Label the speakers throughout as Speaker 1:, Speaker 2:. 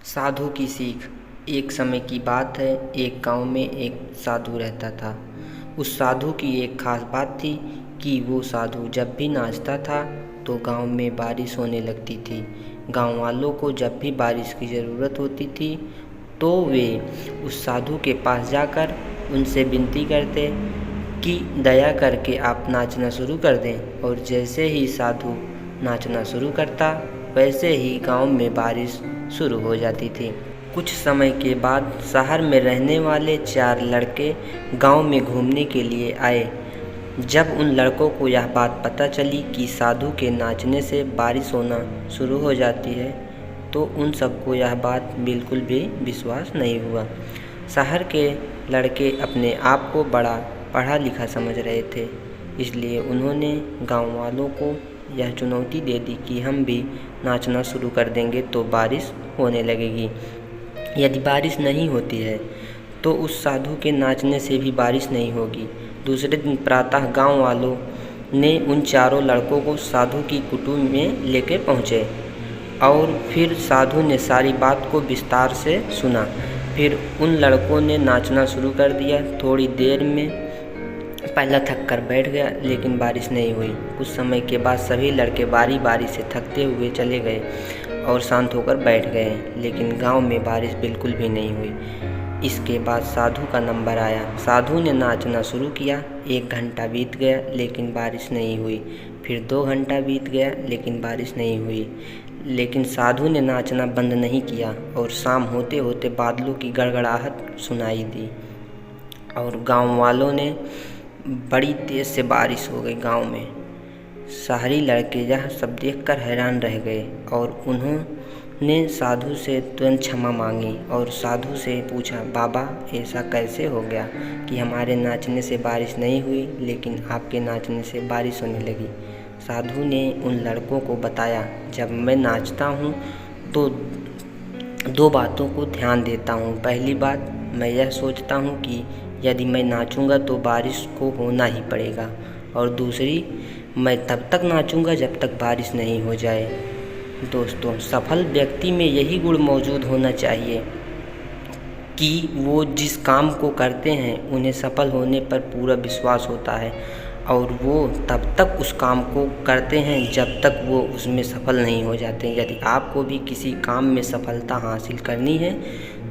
Speaker 1: साधु की सीख। एक समय की बात है, एक गांव में एक साधु रहता था। उस साधु की एक खास बात थी कि वो साधु जब भी नाचता था तो गांव में बारिश होने लगती थी। गांव वालों को जब भी बारिश की ज़रूरत होती थी तो वे उस साधु के पास जाकर उनसे विनती करते कि दया करके आप नाचना शुरू कर दें। और जैसे ही साधु नाचना शुरू करता वैसे ही गांव में बारिश शुरू हो जाती थी। कुछ समय के बाद शहर में रहने वाले 4 लड़के गांव में घूमने के लिए आए। जब उन लड़कों को यह बात पता चली कि साधु के नाचने से बारिश होना शुरू हो जाती है तो उन सबको यह बात बिल्कुल भी विश्वास नहीं हुआ। शहर के लड़के अपने आप को बड़ा पढ़ा लिखा समझ रहे थे, इसलिए उन्होंने गांव वालों को यह चुनौती दे दी कि हम भी नाचना शुरू कर देंगे तो बारिश होने लगेगी। यदि बारिश नहीं होती है तो उस साधु के नाचने से भी बारिश नहीं होगी। दूसरे दिन प्रातः गांव वालों ने उन चारों लड़कों को साधु की कुटीर में लेकर पहुँचे और फिर साधु ने सारी बात को विस्तार से सुना। फिर उन लड़कों ने नाचना शुरू कर दिया। थोड़ी देर में पहला थक कर बैठ गया, लेकिन बारिश नहीं हुई। कुछ समय के बाद सभी लड़के बारी बारी से थकते हुए चले गए और शांत होकर बैठ गए, लेकिन गांव में बारिश बिल्कुल भी नहीं हुई। इसके बाद साधु का नंबर आया। साधु ने नाचना शुरू किया। 1 घंटा बीत गया लेकिन बारिश नहीं हुई। फिर 2 घंटा बीत गया लेकिन बारिश नहीं हुई। लेकिन साधु ने नाचना बंद नहीं किया और शाम होते होते बादलों की गड़गड़ाहट सुनाई दी और गांव वालों ने बड़ी तेज़ से बारिश हो गई। गांव में शहरी लड़के यह सब देखकर हैरान रह गए और उन्होंने साधु से तुरंत क्षमा मांगी और साधु से पूछा, बाबा ऐसा कैसे हो गया कि हमारे नाचने से बारिश नहीं हुई लेकिन आपके नाचने से बारिश होने लगी। साधु ने उन लड़कों को बताया, जब मैं नाचता हूँ तो 2 बातों को ध्यान देता हूँ। पहली बात, मैं यह सोचता हूँ कि यदि मैं नाचूंगा तो बारिश को होना ही पड़ेगा, और दूसरी, मैं तब तक नाचूंगा जब तक बारिश नहीं हो जाए। दोस्तों, सफल व्यक्ति में यही गुण मौजूद होना चाहिए कि वो जिस काम को करते हैं उन्हें सफल होने पर पूरा विश्वास होता है और वो तब तक उस काम को करते हैं जब तक वो उसमें सफल नहीं हो जाते। यदि आपको भी किसी काम में सफलता हासिल करनी है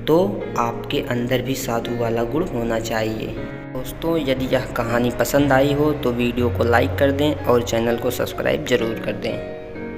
Speaker 1: तो आपके अंदर भी साधु वाला गुण होना चाहिए। दोस्तों, यदि यह कहानी पसंद आई हो तो वीडियो को लाइक कर दें और चैनल को सब्सक्राइब ज़रूर कर दें।